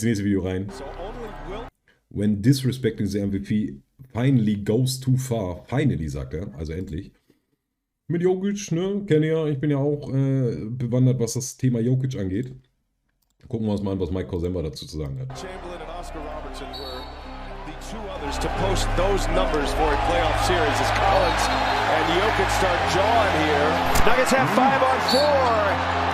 ins nächste Video rein. When disrespecting the MVP finally goes too far. Finally, sagt er, also endlich. Mit Jokic, ne, kennt ihr ja, ich bin ja auch bewandert, was das Thema Jokic angeht. Gucken wir uns mal an, was Mike Korzemba dazu zu sagen hat. Two others to post those numbers for a playoff series as Collins and Jokic start jawing here. Nuggets have 5 on 4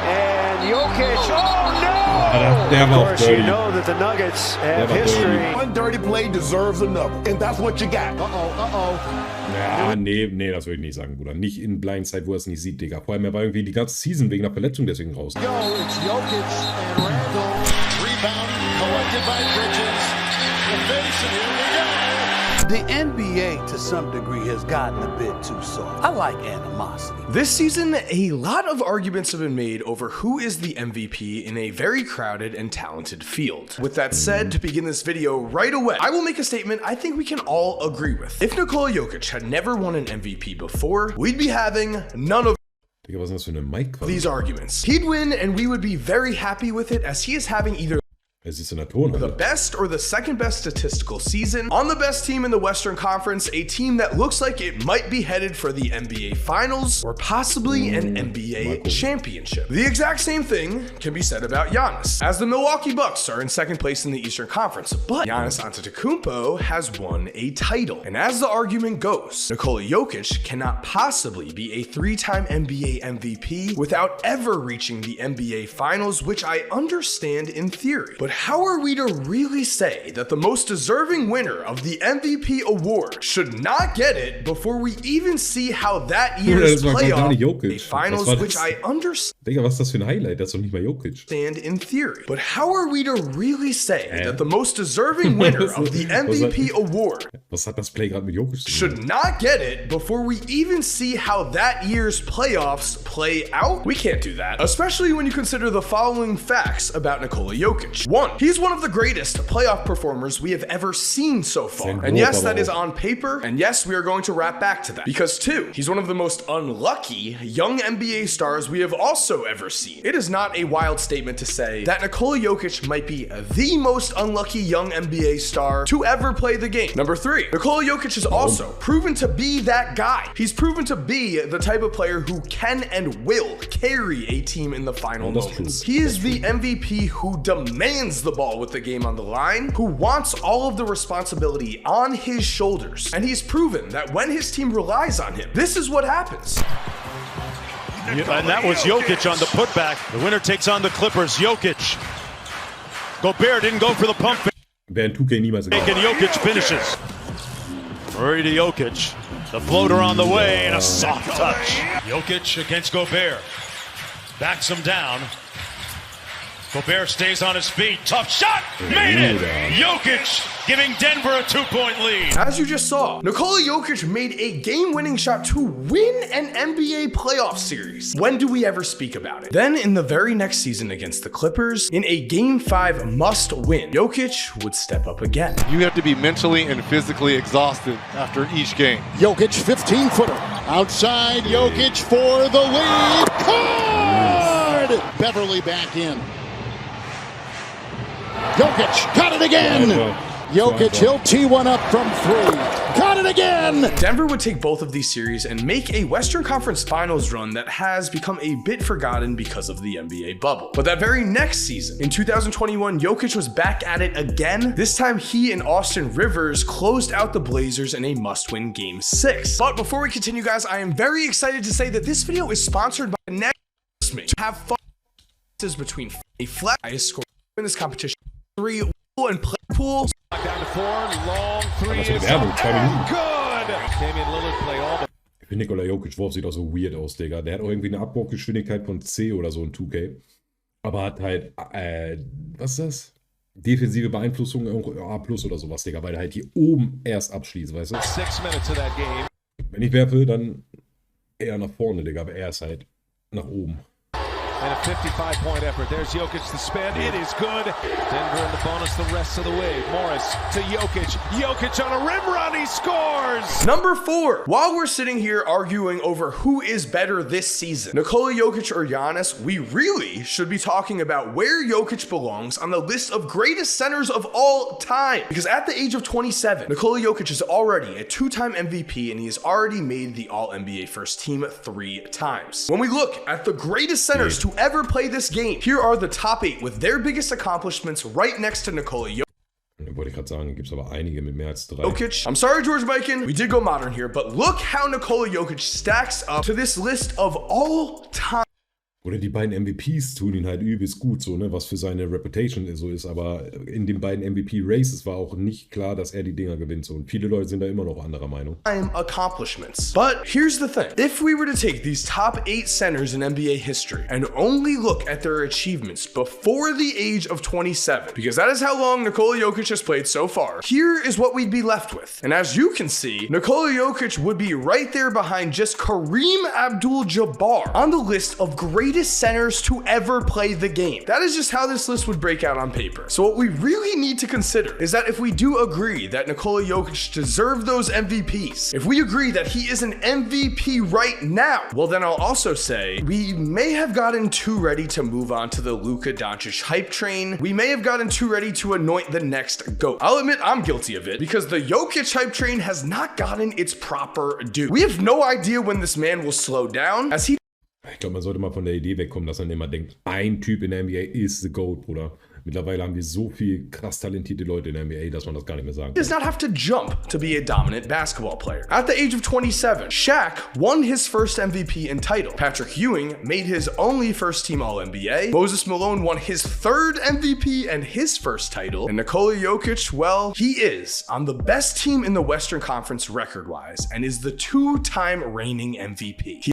and Jokic, oh no! Of course, you know that the Nuggets have history. One dirty play deserves another, and that's what you got. Ja, nee, das würde ich nicht sagen, Bruder. Nicht in Blindside, wo er es nicht sieht, Digga. Vor allem, er war irgendwie die ganze Season wegen einer Verletzung deswegen raus. Yo, it's Jokic and Randall. Rebound collected by Bridges. The NBA, to some degree, has gotten a bit too soft. I like animosity. This season, a lot of arguments have been made over who is the MVP in a very crowded and talented field. With that said, to begin this video right away, I will make a statement I think we can all agree with. If Nikola Jokic had never won an MVP before, we'd be having none of these arguments. He'd win and we would be very happy with it, as he is having either the best or the second best statistical season on the best team in the Western Conference, a team that looks like it might be headed for the NBA Finals or possibly an NBA championship. The exact same thing can be said about Giannis, as the Milwaukee Bucks are in second place in the Eastern Conference, but Giannis Antetokounmpo has won a title. And as the argument goes, Nikola Jokic cannot possibly be a 3-time NBA MVP without ever reaching the NBA Finals, which I understand in theory. But how are we to really say that the most deserving winner of the MVP award should not get it before we even see how that year's playoff finals, which I understand Digga, was ist das für ein Highlight? Das ist doch nicht mal Jokic. In theory. But how are we to really say that the most deserving winner of the MVP award was hat das Play gerade mit Jokic zu tun? Should not get it before we even see how that year's playoffs play out? We can't do that, especially when you consider the following facts about Nikola Jokic. 1, he's one of the greatest playoff performers we have ever seen so far. And yes, that is on paper, and yes, we are going to wrap back to that. Because 2, he's one of the most unlucky young NBA stars we have also ever seen. It is not a wild statement to say that Nikola Jokic might be the most unlucky young NBA star to ever play the game. Number 3, Nikola Jokic has also proven to be that guy. He's proven to be the type of player who can and will carry a team in the final moments. He is the MVP who demands the ball with the game on the line, who wants all of the responsibility on his shoulders, and he's proven that when his team relies on him, this is what happens. And that was Jokic on the putback. The winner takes on the Clippers. Jokic. Gobert didn't go for the pump fake. And Jokic finishes. Murray to Jokic. The floater on the way and a soft touch. Jokic against Gobert. Backs him down. Gobert stays on his feet. Tough shot. Made it. Jokic giving Denver a 2-point lead. As you just saw, Nikola Jokic made a game-winning shot to win an NBA playoff series. When do we ever speak about it? Then in the very next season against the Clippers, in a Game 5 must-win, Jokic would step up again. You have to be mentally and physically exhausted after each game. Jokic, 15-footer. Outside, Jokic for the lead. Card! Beverly back in. Jokic got it again. Jokic, he'll tee one up from 3. Got it again. Denver would take both of these series and make a Western Conference Finals run that has become a bit forgotten because of the NBA bubble. But that very next season, in 2021, Jokic was back at it again. This time, he and Austin Rivers closed out the Blazers in a must-win Game 6. But before we continue, guys, I am very excited to say that this video is sponsored by Next to have fun between a flat score in this competition. 3 and play pool. Down to 4, long 3 is good. Ich finde, Nikola Jokic Wurf sieht auch so weird aus, Digga. Der hat auch irgendwie eine Abbruchgeschwindigkeit von C oder so in 2K. Aber hat halt, was ist das? Defensive Beeinflussung, A+ oder sowas, Digga. Weil er halt hier oben erst abschließt, weißt du? 6 minutes of that game. Wenn ich werfe, dann eher nach vorne, Digga. Aber er ist halt nach oben. and a 55-point effort. There's Jokic to spin. It is good. Denver in the bonus the rest of the way. Morris to Jokic. Jokic on a rim run. He scores. Number 4. While we're sitting here arguing over who is better this season, Nikola Jokic or Giannis, we really should be talking about where Jokic belongs on the list of greatest centers of all time. Because at the age of 27, Nikola Jokic is already a 2-time MVP and he has already made the All-NBA first team 3 times. When we look at the greatest centers to ever play this game, here are the top 8 with their biggest accomplishments right next to Nikola Jokic. Wollte ich gerade sagen, gibt es aber einige mit mehr als 3. Jokic. I'm sorry, George Mikan. We did go modern here, but look how Nikola Jokic stacks up to this list of all time. Oder die beiden MVPs tun ihn halt übelst gut, so, ne, was für seine Reputation so ist. Aber in den beiden MVP-Races war auch nicht klar, dass er die Dinger gewinnt. So. Und viele Leute sind da immer noch anderer Meinung. Accomplishments. But here's the thing. If we were to take these top 8 centers in NBA history and only look at their achievements before the age of 27, because that is how long Nikola Jokic has played so far, here is what we'd be left with. And as you can see, Nikola Jokic would be right there behind just Kareem Abdul-Jabbar on the list of greatest centers to ever play the game. That is just how this list would break out on paper. So what we really need to consider is that if we do agree that Nikola Jokic deserved those MVPs, if we agree that he is an MVP right now, well then I'll also say we may have gotten too ready to move on to the Luka Doncic hype train. We may have gotten too ready to anoint the next GOAT. I'll admit I'm guilty of it because the Jokic hype train has not gotten its proper due. We have no idea when this man will slow down, as he Ich glaube, man sollte mal von der Idee wegkommen, dass man immer denkt, ein Typ in der NBA ist the GOAT, Bruder. Mittlerweile haben wir so viel krass talentierte Leute in der NBA, dass man das gar nicht mehr sagen kann. Does not have to jump to be a dominant basketball player. At the age of 27, Shaq won his first MVP and title. Patrick Ewing made his only first team All-NBA. Moses Malone won his 3rd MVP and his first title. And Nikola Jokic, well, he is on the best team in the Western Conference record-wise and is the 2-time reigning MVP.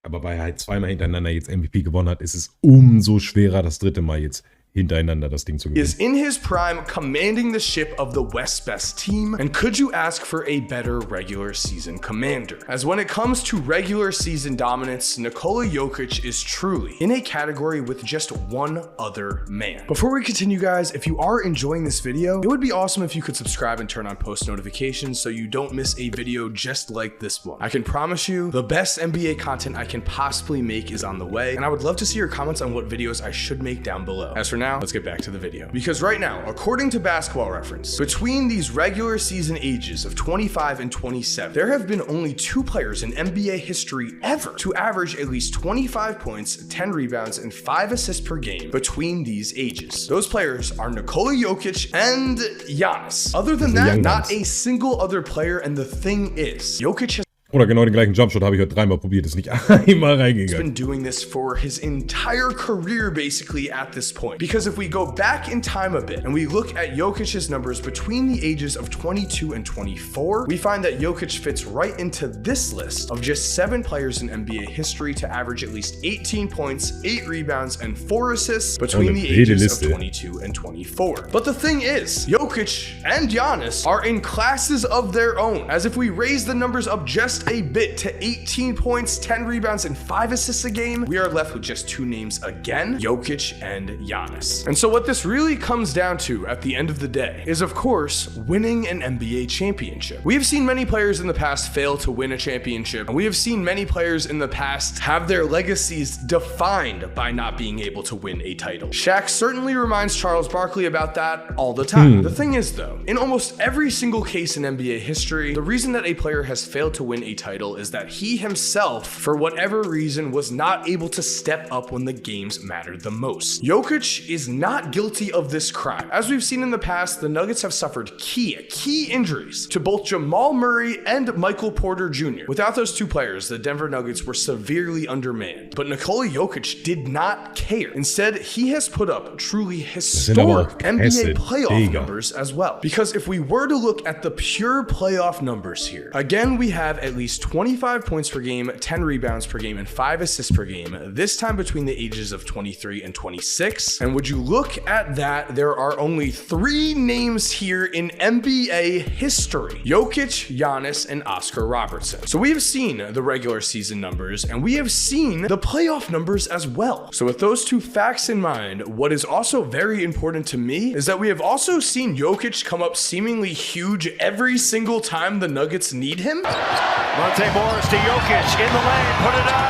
Aber weil er halt zweimal hintereinander jetzt MVP gewonnen hat, ist es umso schwerer, das 3. Mal jetzt hintereinander das Ding zu gewinnen. He is in his prime, commanding the ship of the West's best team, and could you ask for a better regular season commander? As when it comes to regular season dominance, Nikola Jokic is truly in a category with just one other man. Before we continue, guys, if you are enjoying this video, it would be awesome if you could subscribe and turn on post notifications so you don't miss a video just like this one. I can promise you the best NBA content I can possibly make is on the way, and I would love to see your comments on what videos I should make down below. As for now, let's get back to the video. Because right now, according to Basketball Reference, between these regular season ages of 25 and 27, there have been only 2 players in NBA history ever to average at least 25 points, 10 rebounds, and 5 assists per game between these ages. Those players are Nikola Jokic and Giannis. Other than that, not a single other player, and the thing is, Jokic has Oder genau den gleichen Jumpshot habe ich heute 3-mal probiert, ist nicht einmal He's reingegangen. been doing this for his entire career basically at this point. Because if we go back in time a bit and we look at Jokic's numbers between the ages of 22 and 24, we find that Jokic fits right into this list of just 7 players in NBA history to average at least 18 points, 8 rebounds, and 4 assists between the ages of 22 and 24. But the thing is, Jokic and Giannis are in classes of their own, as if we raise the numbers up just a bit to 18 points, 10 rebounds, and 5 assists a game, we are left with just 2 names again, Jokic and Giannis. And so what this really comes down to at the end of the day is, of course, winning an NBA championship. We have seen many players in the past fail to win a championship, and we have seen many players in the past have their legacies defined by not being able to win a title. Shaq certainly reminds Charles Barkley about that all the time. The thing is, though, in almost every single case in NBA history, the reason that a player has failed to win a title is that he himself, for whatever reason, was not able to step up when the games mattered the most. Jokic is not guilty of this crime. As we've seen in the past, the Nuggets have suffered key injuries to both Jamal Murray and Michael Porter Jr. Without those 2 players, the Denver Nuggets were severely undermanned. But Nikola Jokic did not care. Instead, he has put up truly historic NBA playoff numbers as well. Because if we were to look at the pure playoff numbers here, again, we have at least 25 points per game, 10 rebounds per game, and 5 assists per game, this time between the ages of 23 and 26. And would you look at that, there are only 3 names here in NBA history: Jokic, Giannis, and Oscar Robertson. So we have seen the regular season numbers, and we have seen the playoff numbers as well. So with those 2 facts in mind, what is also very important to me is that we have also seen Jokic come up seemingly huge every single time the Nuggets need him. Monte Morris to Jokic in the lane, put it on!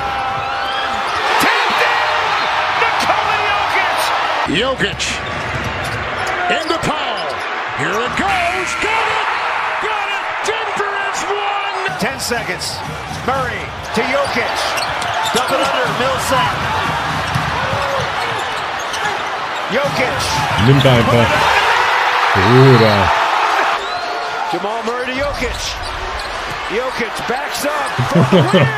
Tapped in! Nikola Jokic! Jokic into Powell. Here it goes. Got it! Got it! Denver has won! 10 seconds. Murray to Jokic. Dump it under, Millsap. Jokic. Nimmt einfach. Bruder. Jamal Murray to Jokic. Jokic backs up for the win!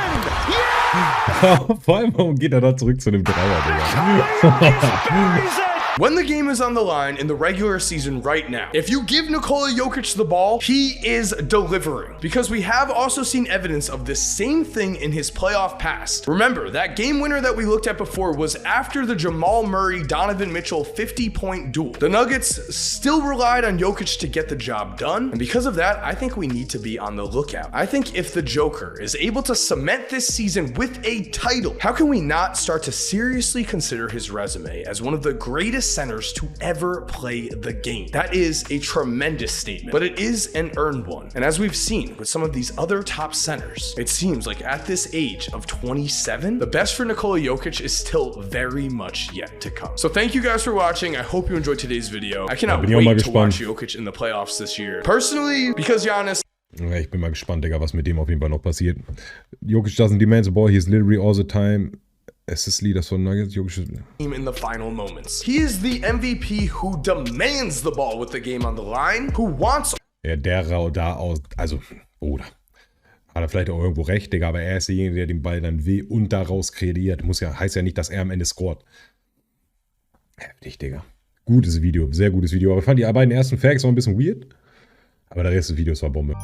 Yeah! Vor allem, warum geht er da zurück zu dem Dreier, Digga? When the game is on the line in the regular season right now, if you give Nikola Jokic the ball, he is delivering. Because we have also seen evidence of this same thing in his playoff past. Remember, that game winner that we looked at before was after the Jamal Murray-Donovan Mitchell 50-point duel. The Nuggets still relied on Jokic to get the job done, and because of that, I think we need to be on the lookout. I think if the Joker is able to cement this season with a title, how can we not start to seriously consider his resume as one of the greatest centers to ever play the game? That is a tremendous statement, but it is an earned one. And as we've seen with some of these other top centers, it seems like at this age of 27, the best for Nikola Jokic is still very much yet to come. So thank you guys for watching. I hope you enjoyed today's video. I cannot wait to watch Jokic in the playoffs this year. Personally, because Giannis. Ja, ich bin mal gespannt, Digga, was mit dem auf jeden Fall noch passiert. Jokic doesn't demand the ball, he's literally all the time. Assist leaders von Nuggets, in the final moments. He is the MVP who demands the ball with the game on the line, who wants. Ja, der da aus, also, Bruder. Hat er vielleicht auch irgendwo recht, Digga, aber er ist derjenige, der den Ball dann will und daraus kreiert. Heißt ja nicht, dass er am Ende scoret. Heftig, Digga. Gutes Video, sehr gutes Video. Aber ich fand die beiden ersten Facts noch ein bisschen weird. Aber der Rest des Videos war Bombe.